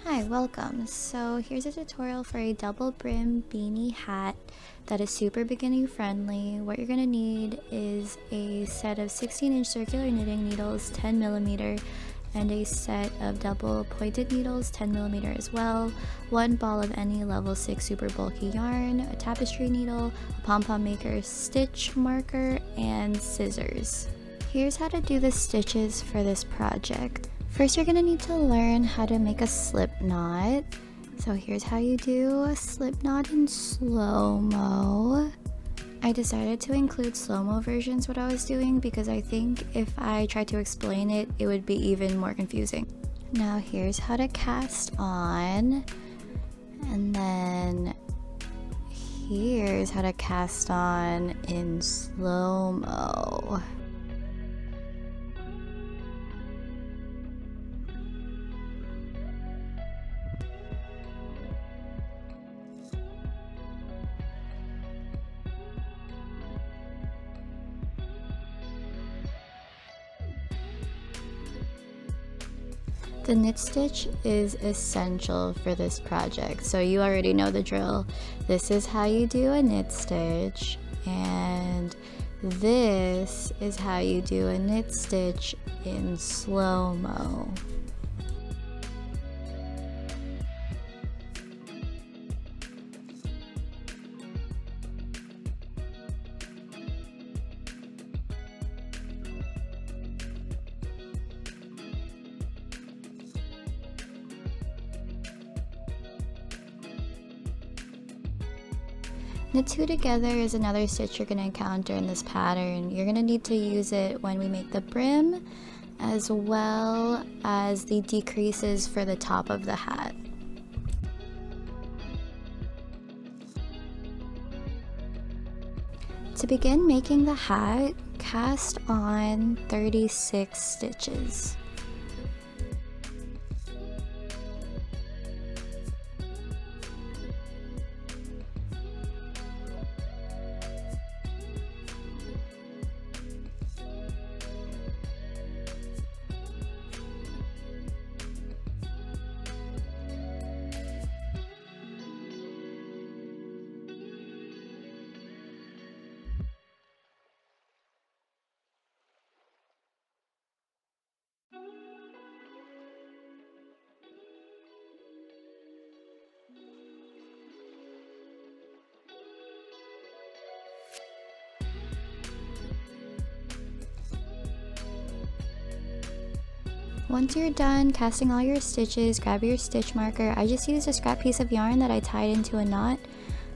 Hi, welcome. So here's a tutorial for a double brim beanie hat that is super beginning friendly. What you're going to need is a set of 16-inch circular knitting needles, 10mm, and a set of double pointed needles, 10mm as well, one ball of any level 6 super bulky yarn, a tapestry needle, a pom pom maker, stitch marker, and scissors. Here's how to do the stitches for this project. First, you're going to need to learn how to make a slip knot. So here's how you do a slip knot in slow-mo. I decided to include slow-mo versions what I was doing because I think if I tried to explain it, it would be even more confusing. Now here's how to cast on, and then here's how to cast on in slow-mo. The knit stitch is essential for this project, so you already know the drill. This is how you do a knit stitch, and this is how you do a knit stitch in slow-mo. Knit two together is another stitch you're going to encounter in this pattern. You're going to need to use it when we make the brim, as well as the decreases for the top of the hat. To begin making the hat, cast on 36 stitches. Once you're done casting all your stitches, grab your stitch marker. I just used a scrap piece of yarn that I tied into a knot.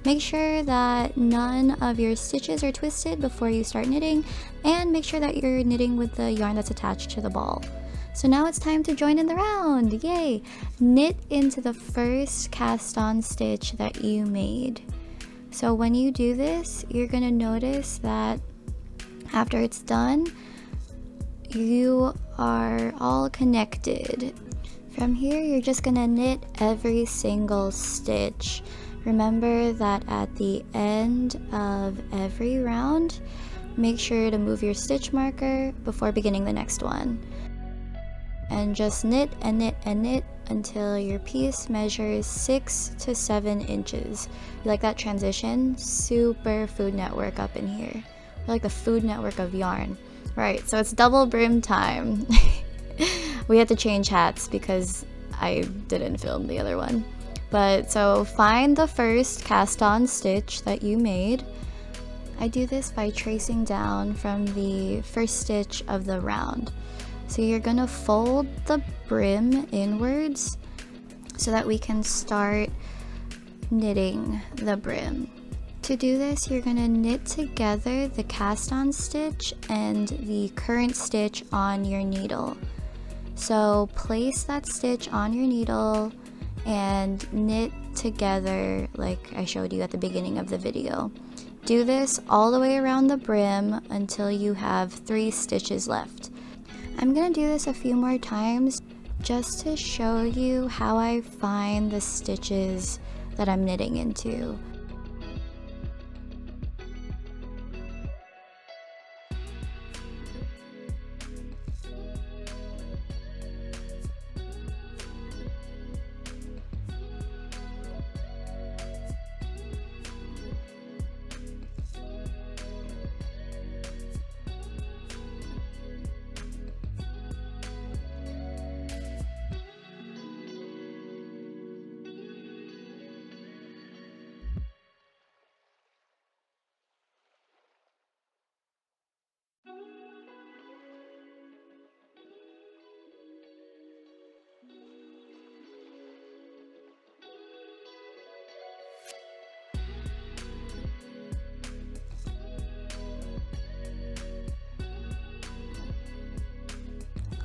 Make sure that none of your stitches are twisted before you start knitting, and make sure that you're knitting with the yarn that's attached to the ball. So now it's time to join in the round, yay! Knit into the first cast on stitch that you made. So when you do this, you're gonna notice that after it's done, you are all connected. From here, you're just gonna knit every single stitch. Remember that at the end of every round, make sure to move your stitch marker before beginning the next one. And just knit and knit and knit until your piece measures 6 to 7 inches. You like that transition? Super Food Network up in here. We're like the Food Network of yarn. Right, so it's double brim time. We had to change hats because I didn't film the other one. But so find the first cast on stitch that you made. I do this by tracing down from the first stitch of the round. So you're gonna fold the brim inwards so that we can start knitting the brim. To do this, you're going to knit together the cast on stitch and the current stitch on your needle. So place that stitch on your needle and knit together like I showed you at the beginning of the video. Do this all the way around the brim until you have 3 stitches left. I'm going to do this a few more times just to show you how I find the stitches that I'm knitting into.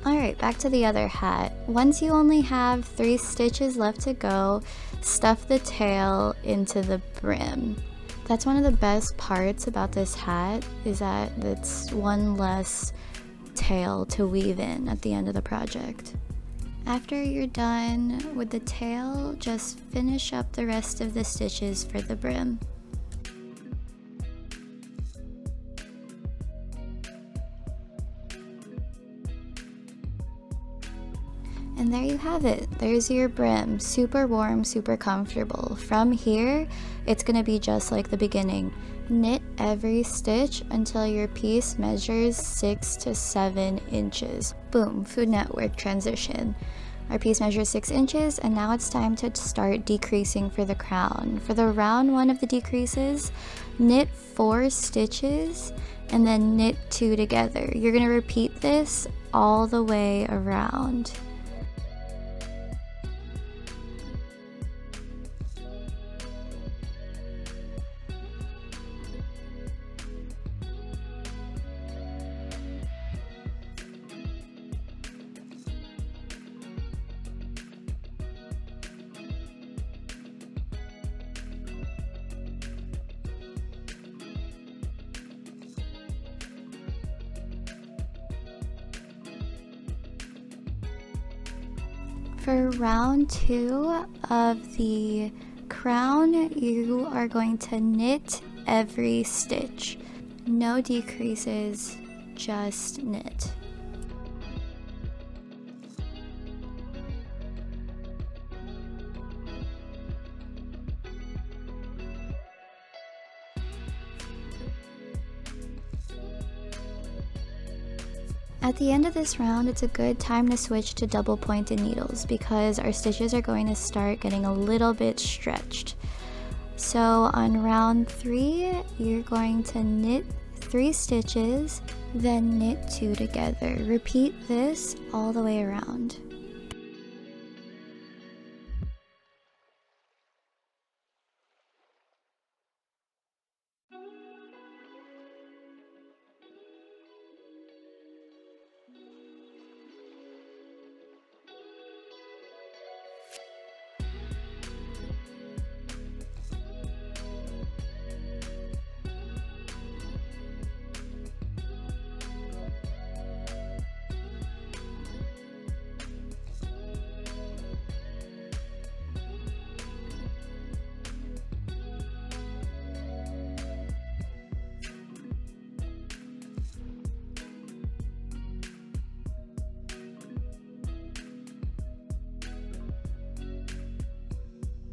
Alright, back to the other hat. Once you only have 3 stitches left to go, stuff the tail into the brim. That's one of the best parts about this hat, is that it's one less tail to weave in at the end of the project. After you're done with the tail, just finish up the rest of the stitches for the brim. And there you have it. There's your brim. Super warm, super comfortable. From here, it's gonna be just like the beginning. Knit every stitch until your piece measures 6 to 7 inches. Boom, Food Network transition. Our piece measures 6 inches, and now it's time to start decreasing for the crown. For the round one of the decreases, knit 4 stitches and then knit 2 together. You're gonna repeat this all the way around. For round 2 of the crown, you are going to knit every stitch. No decreases, just knit. At the end of this round, it's a good time to switch to double pointed needles because our stitches are going to start getting a little bit stretched. So on round 3, you're going to knit 3 stitches, then knit 2 together. Repeat this all the way around.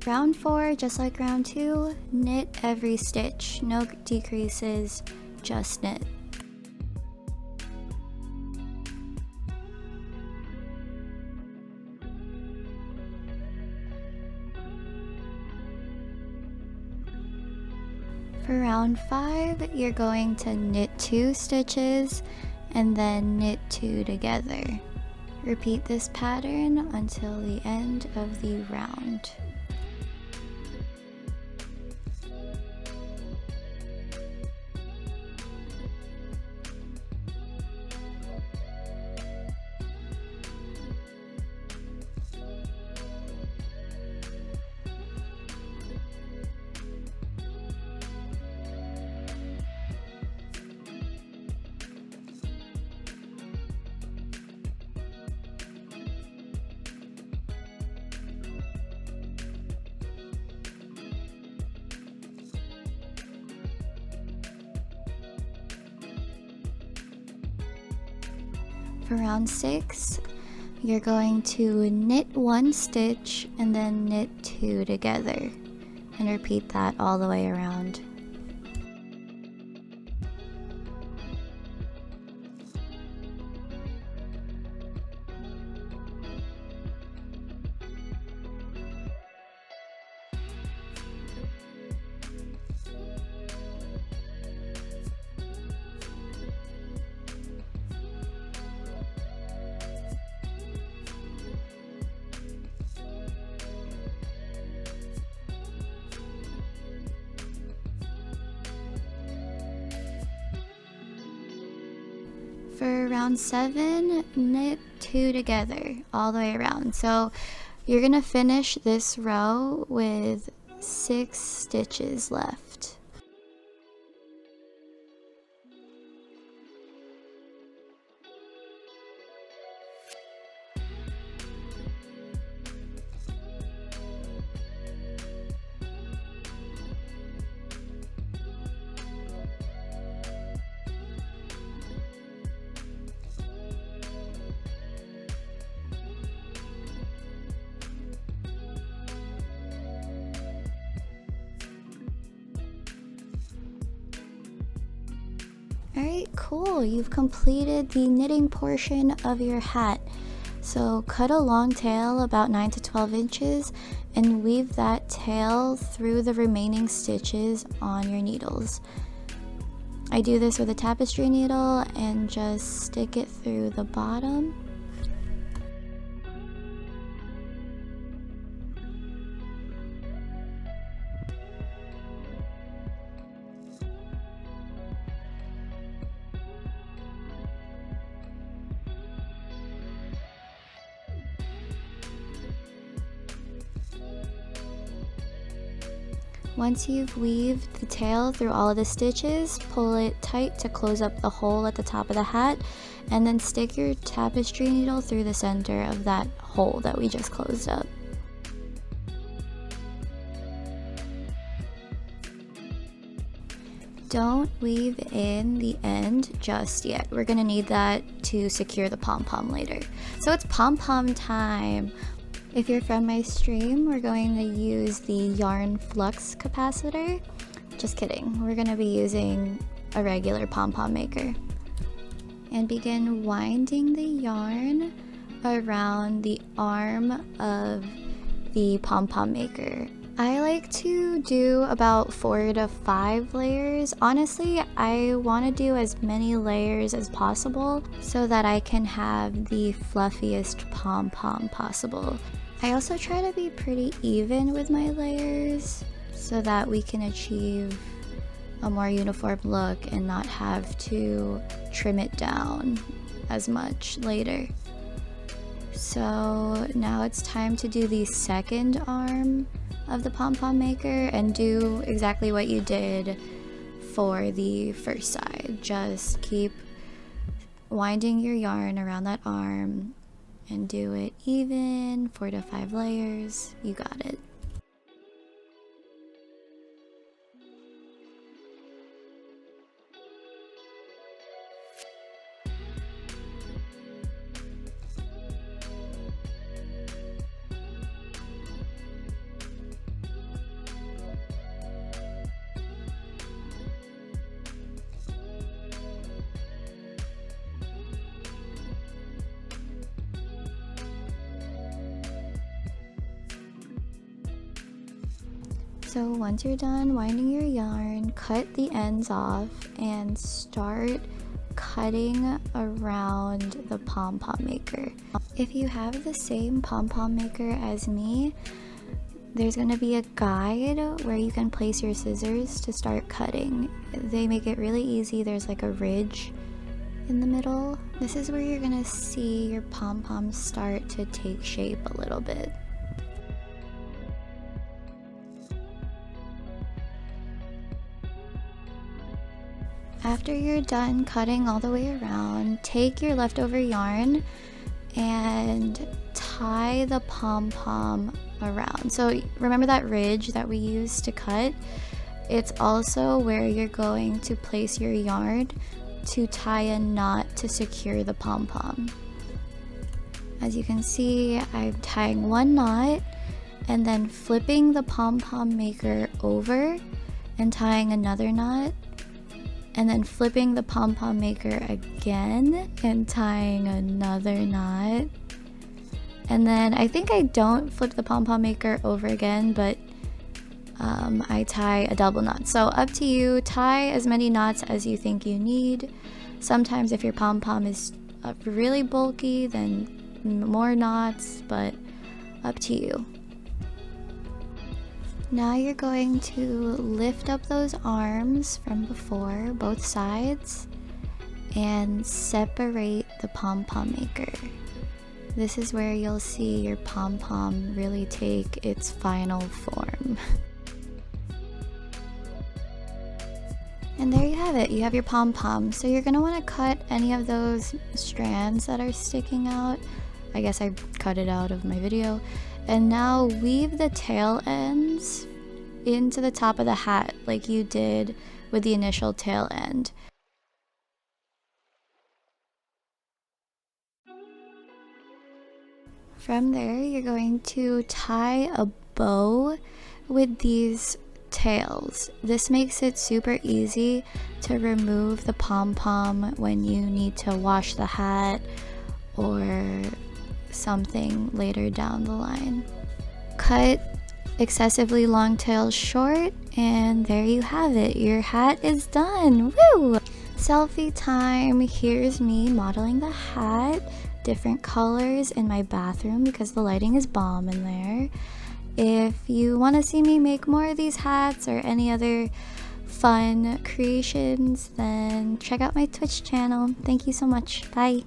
Round 4, just like round 2, knit every stitch, no decreases, just knit. For round 5, you're going to knit 2 stitches and then knit 2 together. Repeat this pattern until the end of the round. For round 6, you're going to knit 1 stitch and then knit 2 together, and repeat that all the way around. For round 7, knit 2 together all the way around. So you're gonna finish this row with 6 stitches left. Alright, cool. You've completed the knitting portion of your hat. So cut a long tail about 9 to 12 inches and weave that tail through the remaining stitches on your needles. I do this with a tapestry needle and just stick it through the bottom. Once you've weaved the tail through all of the stitches, pull it tight to close up the hole at the top of the hat, and then stick your tapestry needle through the center of that hole that we just closed up. Don't weave in the end just yet. We're gonna need that to secure the pom-pom later. So it's pom-pom time. If you're from my stream, we're going to use the yarn flux capacitor. Just kidding, we're gonna be using a regular pom-pom maker. And begin winding the yarn around the arm of the pom-pom maker. I like to do about 4 to 5 layers. Honestly, I want to do as many layers as possible so that I can have the fluffiest pom-pom possible. I also try to be pretty even with my layers so that we can achieve a more uniform look and not have to trim it down as much later. So now it's time to do the second arm of the pom-pom maker and do exactly what you did for the first side. Just keep winding your yarn around that arm and do it even, 4 to 5 layers. You got it. So once you're done winding your yarn, cut the ends off and start cutting around the pom-pom maker. If you have the same pom-pom maker as me, there's going to be a guide where you can place your scissors to start cutting. They make it really easy. There's like a ridge in the middle. This is where you're going to see your pom-pom start to take shape a little bit. After you're done cutting all the way around, take your leftover yarn and tie the pom-pom around. So remember that ridge that we used to cut? It's also where you're going to place your yarn to tie a knot to secure the pom-pom. As you can see, I'm tying one knot and then flipping the pom-pom maker over and tying another knot, and then flipping the pom-pom maker again and tying another knot. And then I think I don't flip the pom-pom maker over again, but I tie a double knot. So up to you, tie as many knots as you think you need. Sometimes if your pom-pom is really bulky, then more knots, but up to you. Now you're going to lift up those arms from before, both sides, and separate the pom-pom maker. This is where you'll see your pom-pom really take its final form. And there you have it, you have your pom-pom. So you're gonna wanna cut any of those strands that are sticking out. I guess I cut it out of my video. And now weave the tail ends into the top of the hat like you did with the initial tail end. From there, you're going to tie a bow with these tails. This makes it super easy to remove the pom-pom when you need to wash the hat or something later down the line. Cut excessively long tails short, and there you have it. Your hat is done. Woo! Selfie time. Here's me modeling the hat, different colors in my bathroom because the lighting is bomb in there. If you want to see me make more of these hats or any other fun creations, then check out my Twitch channel. Thank you so much. Bye.